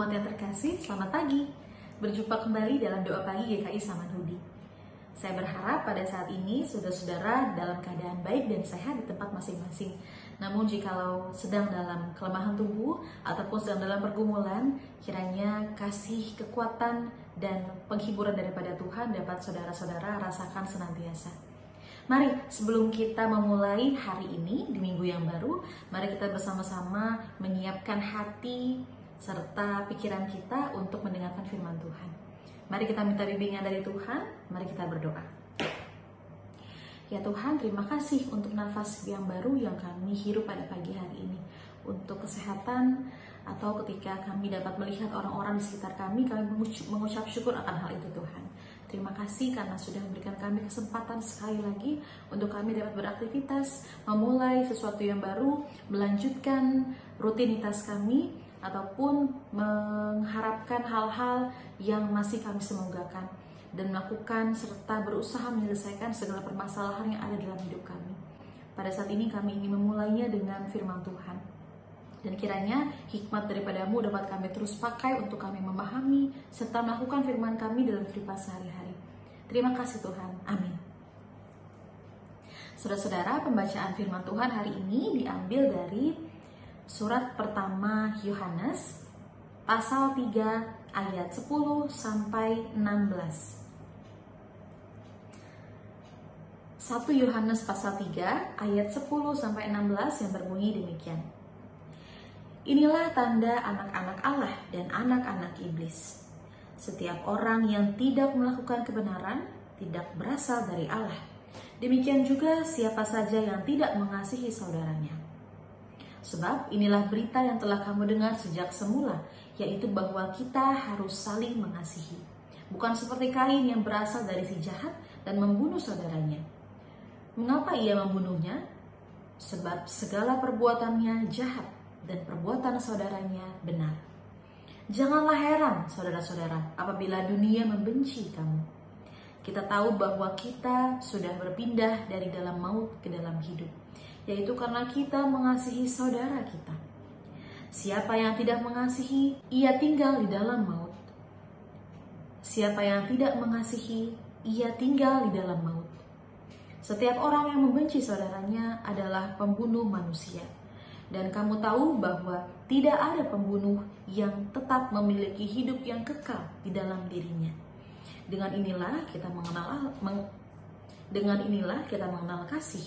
Jemaat yang terkasih, selamat pagi. Berjumpa kembali dalam doa pagi GKI Samanhudi. Saya berharap pada saat ini saudara-saudara dalam keadaan baik dan sehat di tempat masing-masing. Namun jikalau sedang dalam kelemahan tubuh ataupun sedang dalam pergumulan, kiranya kasih, kekuatan, dan penghiburan daripada Tuhan dapat saudara-saudara rasakan senantiasa. Mari sebelum kita memulai hari ini di minggu yang baru, mari kita bersama-sama menyiapkan hati serta pikiran kita untuk mendengarkan firman Tuhan. Mari kita minta bimbingan dari Tuhan, mari kita berdoa. Ya Tuhan, terima kasih untuk nafas yang baru yang kami hirup pada pagi hari ini. Untuk kesehatan atau ketika kami dapat melihat orang-orang di sekitar kami mengucap syukur akan hal itu Tuhan. Terima kasih karena sudah memberikan kami kesempatan sekali lagi untuk kami dapat beraktivitas, memulai sesuatu yang baru, melanjutkan rutinitas kami, ataupun mengharapkan hal-hal yang masih kami semogakan dan melakukan serta berusaha menyelesaikan segala permasalahan yang ada dalam hidup kami. Pada saat ini kami ingin memulainya dengan firman Tuhan. Dan kiranya hikmat daripadamu dapat kami terus pakai untuk kami memahami serta melakukan firman kami dalam kehidupan sehari-hari. Terima kasih Tuhan. Amin. Saudara-saudara, pembacaan firman Tuhan hari ini diambil dari surat pertama Yohanes pasal 3 ayat 10 sampai 16. 1 Yohanes pasal 3 ayat 10 sampai 16 yang berbunyi demikian. Inilah tanda anak-anak Allah dan anak-anak iblis. Setiap orang yang tidak melakukan kebenaran tidak berasal dari Allah. Demikian juga siapa saja yang tidak mengasihi saudaranya. Sebab inilah berita yang telah kamu dengar sejak semula, yaitu bahwa kita harus saling mengasihi. Bukan seperti Kain yang berasal dari si jahat dan membunuh saudaranya. Mengapa ia membunuhnya? Sebab segala perbuatannya jahat dan perbuatan saudaranya benar. Janganlah heran, saudara-saudara, apabila dunia membenci kamu. Kita tahu bahwa kita sudah berpindah dari dalam maut ke dalam hidup, yaitu karena kita mengasihi saudara kita. Siapa yang tidak mengasihi, ia tinggal di dalam maut. Siapa yang tidak mengasihi, ia tinggal di dalam maut. Setiap orang yang membenci saudaranya adalah pembunuh manusia. Dan kamu tahu bahwa tidak ada pembunuh yang tetap memiliki hidup yang kekal di dalam dirinya. Dengan inilah kita mengenal kasih,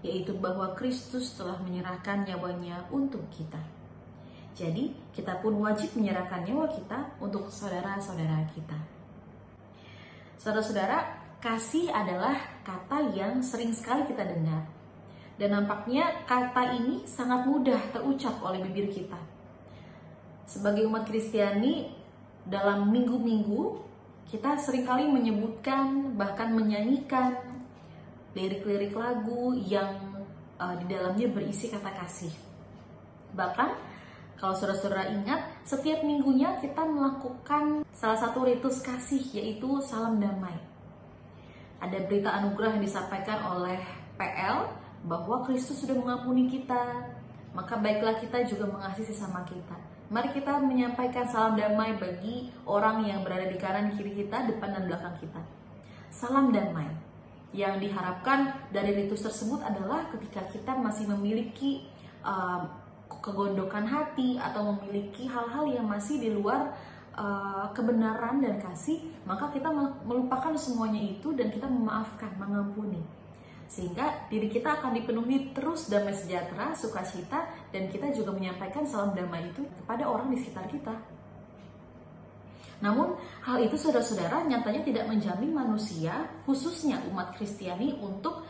yaitu bahwa Kristus telah menyerahkan nyawanya untuk kita. Jadi, kita pun wajib menyerahkan nyawa kita untuk saudara-saudara kita. Saudara-saudara, kasih adalah kata yang sering sekali kita dengar. Dan nampaknya kata ini sangat mudah terucap oleh bibir kita. Sebagai umat Kristiani, dalam minggu-minggu, kita seringkali menyebutkan, bahkan menyanyikan lirik-lirik lagu yang di dalamnya berisi kata kasih. Bahkan kalau saudara-saudara ingat, setiap minggunya kita melakukan salah satu ritus kasih, yaitu salam damai. Ada berita anugerah yang disampaikan oleh PL bahwa Kristus sudah mengampuni kita, maka baiklah kita juga mengasihi sesama kita. Mari kita menyampaikan salam damai bagi orang yang berada di kanan kiri kita, depan dan belakang kita. Salam damai. Yang diharapkan dari ritus tersebut adalah ketika kita masih memiliki kegondokan hati atau memiliki hal-hal yang masih di luar kebenaran dan kasih, maka kita melupakan semuanya itu dan kita memaafkan, mengampuni. Sehingga diri kita akan dipenuhi terus damai sejahtera, sukacita, dan kita juga menyampaikan salam damai itu kepada orang di sekitar kita. Namun hal itu saudara-saudara nyatanya tidak menjamin manusia, khususnya umat Kristiani, untuk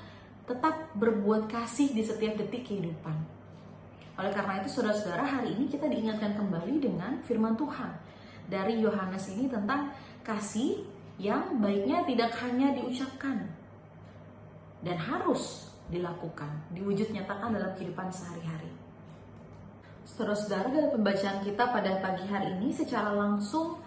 tetap berbuat kasih di setiap detik kehidupan. Oleh karena itu saudara-saudara, hari ini kita diingatkan kembali dengan firman Tuhan dari Yohanes ini tentang kasih yang baiknya tidak hanya diucapkan dan harus dilakukan, diwujud nyatakan dalam kehidupan sehari-hari. Saudara-saudara, dalam pembacaan kita pada pagi hari ini secara langsung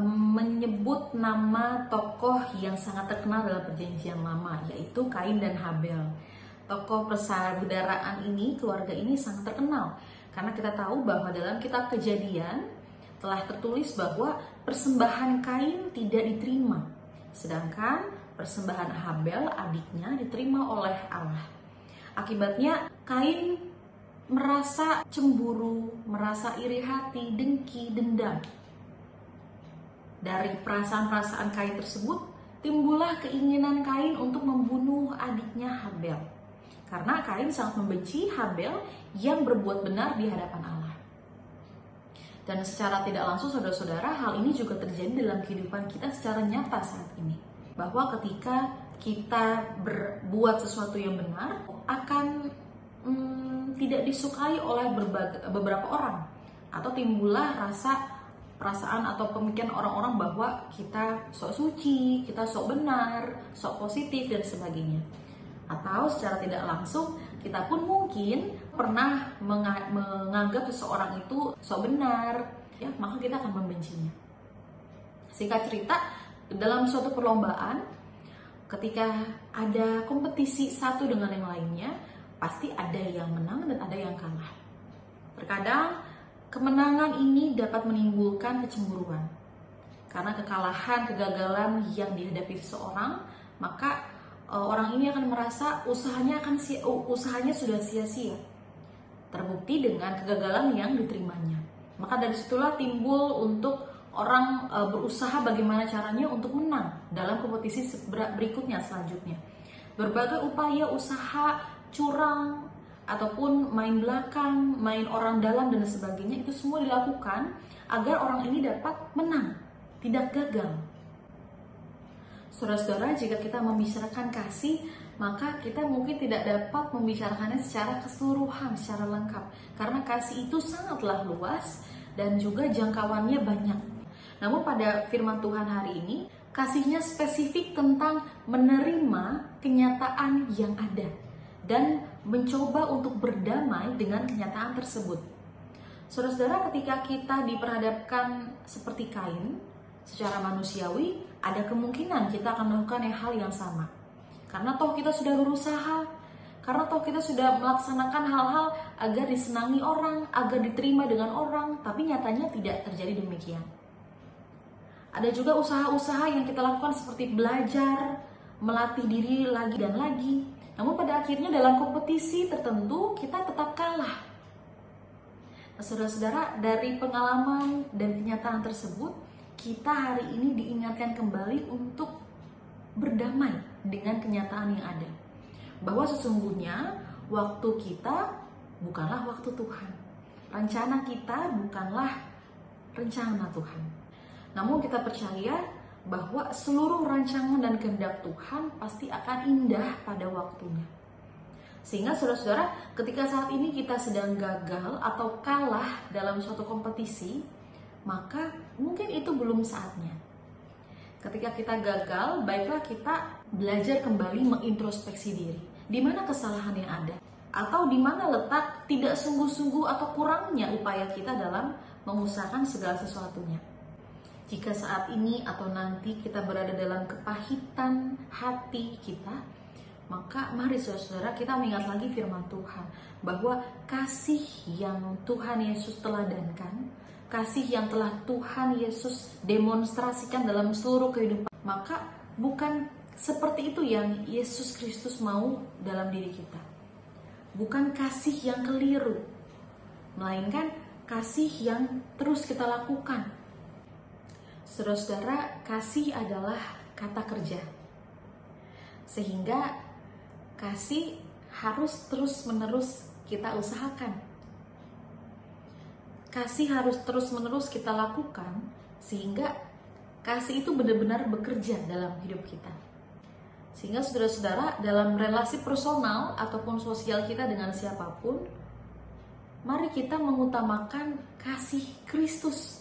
menyebut nama tokoh yang sangat terkenal dalam perjanjian lama, yaitu Kain dan Habel. Tokoh persaudaraan ini, keluarga ini sangat terkenal karena kita tahu bahwa dalam kitab Kejadian telah tertulis bahwa persembahan Kain tidak diterima, sedangkan persembahan Habel adiknya diterima oleh Allah. Akibatnya Kain merasa cemburu, merasa iri hati, dengki, dendam. Dari perasaan-perasaan Kain tersebut timbullah keinginan Kain untuk membunuh adiknya Habel. Karena Kain sangat membenci Habel yang berbuat benar di hadapan Allah. Dan secara tidak langsung saudara-saudara, hal ini juga terjadi dalam kehidupan kita secara nyata saat ini. Bahwa ketika kita berbuat sesuatu yang benar, akan tidak disukai oleh beberapa orang. Atau timbullah perasaan atau pemikiran orang-orang bahwa kita sok suci, kita sok benar, sok positif, dan sebagainya. Atau secara tidak langsung, kita pun mungkin pernah menganggap seseorang itu sok benar, ya, maka kita akan membencinya. Singkat cerita, dalam suatu perlombaan, ketika ada kompetisi satu dengan yang lainnya, pasti ada yang menang dan ada yang kalah. Terkadang kemenangan ini dapat menimbulkan kecemburuan. Karena kekalahan, kegagalan yang dihadapi seseorang, maka orang ini akan merasa usahanya sudah sia-sia. Terbukti dengan kegagalan yang diterimanya. Maka dari situlah timbul untuk orang berusaha bagaimana caranya untuk menang dalam kompetisi berikutnya selanjutnya. Berbagai upaya usaha curang ataupun main belakang, main orang dalam dan sebagainya, itu semua dilakukan agar orang ini dapat menang, tidak gagal. Saudara-saudara, jika kita membicarakan kasih, maka kita mungkin tidak dapat membicarakannya secara keseluruhan, secara lengkap. Karena kasih itu sangatlah luas dan juga jangkauannya banyak. Namun pada firman Tuhan hari ini, kasihnya spesifik tentang menerima kenyataan yang ada dan mencoba untuk berdamai dengan kenyataan tersebut. Saudara-saudara, ketika kita diperhadapkan seperti Kain, secara manusiawi, ada kemungkinan kita akan melakukan hal yang sama. Karena toh kita sudah berusaha, karena toh kita sudah melaksanakan hal-hal agar disenangi orang, agar diterima dengan orang, tapi nyatanya tidak terjadi demikian. Ada juga usaha-usaha yang kita lakukan seperti belajar, melatih diri lagi dan lagi. Namun pada akhirnya dalam kompetisi tertentu kita tetap kalah. Nah, saudara-saudara, dari pengalaman dan kenyataan tersebut, kita hari ini diingatkan kembali untuk berdamai dengan kenyataan yang ada. Bahwa sesungguhnya waktu kita bukanlah waktu Tuhan. Rencana kita bukanlah rencana Tuhan. Namun kita percaya bahwa seluruh rancangan dan kehendak Tuhan pasti akan indah pada waktunya. Sehingga saudara-saudara, ketika saat ini kita sedang gagal atau kalah dalam suatu kompetisi, maka mungkin itu belum saatnya. Ketika kita gagal, baiklah kita belajar kembali mengintrospeksi diri. Di mana kesalahan yang ada? Atau di mana letak tidak sungguh-sungguh atau kurangnya upaya kita dalam mengusahakan segala sesuatunya. Jika saat ini atau nanti kita berada dalam kepahitan hati kita, maka mari saudara-saudara kita mengingat lagi firman Tuhan. Bahwa kasih yang Tuhan Yesus teladankan, kasih yang telah Tuhan Yesus demonstrasikan dalam seluruh kehidupan, maka bukan seperti itu yang Yesus Kristus mau dalam diri kita. Bukan kasih yang keliru, melainkan kasih yang terus kita lakukan. Saudara-saudara, kasih adalah kata kerja. Sehingga kasih harus terus-menerus kita usahakan. Kasih harus terus-menerus kita lakukan, sehingga kasih itu benar-benar bekerja dalam hidup kita. Sehingga saudara-saudara, dalam relasi personal ataupun sosial kita dengan siapapun, mari kita mengutamakan kasih Kristus.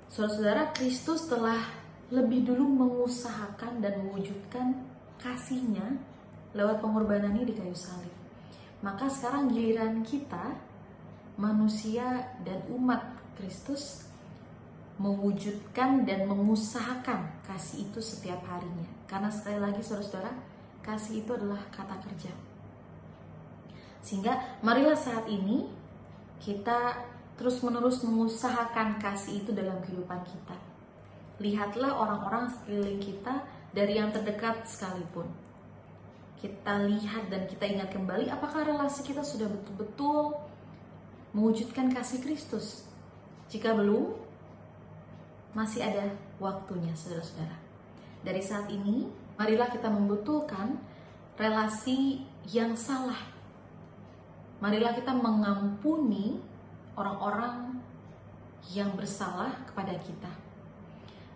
Saudara-saudara, Kristus telah lebih dulu mengusahakan dan mewujudkan kasih-Nya lewat pengorbanannya di kayu salib. Maka sekarang giliran kita, manusia dan umat Kristus, mewujudkan dan mengusahakan kasih itu setiap harinya. Karena sekali lagi saudara-saudara, kasih itu adalah kata kerja. Sehingga marilah saat ini kita terus-menerus mengusahakan kasih itu dalam kehidupan kita. Lihatlah orang-orang sekeliling kita, dari yang terdekat sekalipun. Kita lihat dan kita ingat kembali apakah relasi kita sudah betul-betul mewujudkan kasih Kristus. Jika belum, masih ada waktunya, saudara-saudara. Dari saat ini, marilah kita membetulkan relasi yang salah. Marilah kita mengampuni orang-orang yang bersalah kepada kita.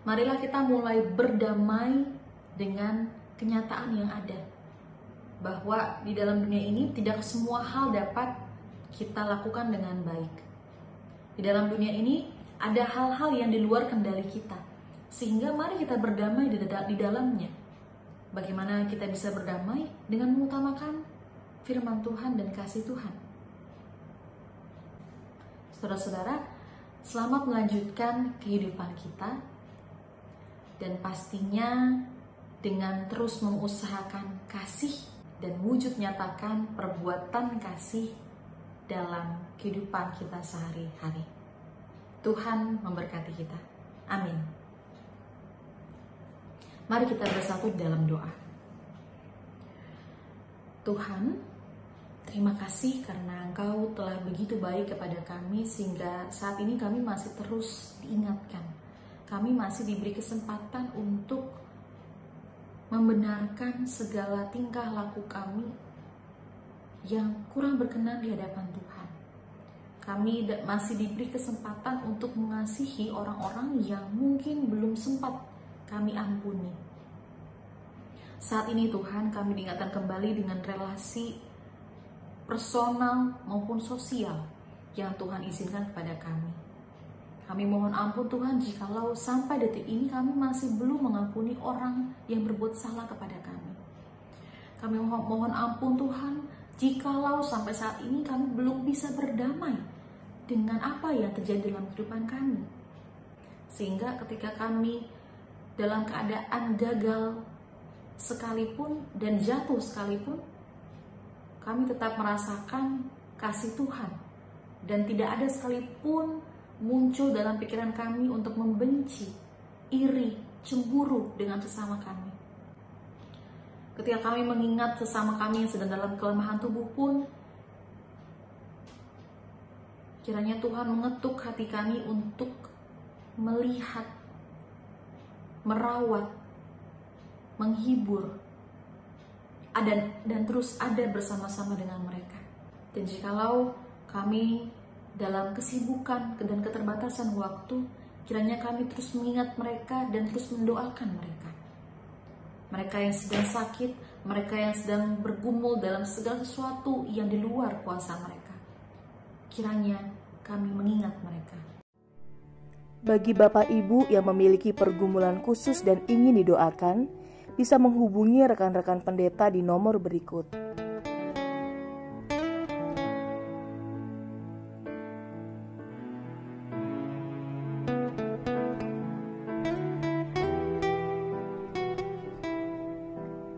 Marilah kita mulai berdamai dengan kenyataan yang ada, bahwa di dalam dunia ini tidak semua hal dapat kita lakukan dengan baik. Di dalam dunia ini ada hal-hal yang di luar kendali kita, sehingga mari kita berdamai di dalamnya. Bagaimana kita bisa berdamai? Dengan mengutamakan firman Tuhan dan kasih Tuhan. Saudara-saudara, selamat melanjutkan kehidupan kita, dan pastinya dengan terus mengusahakan kasih dan wujud nyatakan perbuatan kasih dalam kehidupan kita sehari-hari. Tuhan memberkati kita. Amin. Mari kita bersatu dalam doa. Tuhan, terima kasih karena Engkau telah begitu baik kepada kami, sehingga saat ini kami masih terus diingatkan. Kami masih diberi kesempatan untuk membenarkan segala tingkah laku kami yang kurang berkenan di hadapan Tuhan. Kami masih diberi kesempatan untuk mengasihi orang-orang yang mungkin belum sempat kami ampuni. Saat ini Tuhan, kami diingatkan kembali dengan relasi personal maupun sosial yang Tuhan izinkan kepada kami. Kami mohon ampun Tuhan, jikalau sampai detik ini kami masih belum mengampuni orang yang berbuat salah kepada kami. Kami mohon ampun Tuhan, jikalau sampai saat ini kami belum bisa berdamai dengan apa yang terjadi dalam kehidupan kami. Sehingga ketika kami dalam keadaan gagal sekalipun dan jatuh sekalipun, kami tetap merasakan kasih Tuhan, dan tidak ada sekalipun muncul dalam pikiran kami untuk membenci, iri, cemburu dengan sesama kami. Ketika kami mengingat sesama kami yang sedang dalam kelemahan tubuh pun, kiranya Tuhan mengetuk hati kami untuk melihat, merawat, menghibur, dan terus ada bersama-sama dengan mereka. Dan jikalau kami dalam kesibukan dan keterbatasan waktu, kiranya kami terus mengingat mereka dan terus mendoakan mereka. Mereka yang sedang sakit, mereka yang sedang bergumul dalam segala sesuatu yang di luar kuasa mereka. Kiranya kami mengingat mereka. Bagi Bapak Ibu yang memiliki pergumulan khusus dan ingin didoakan, bisa menghubungi rekan-rekan pendeta di nomor berikut.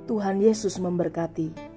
Tuhan Yesus memberkati.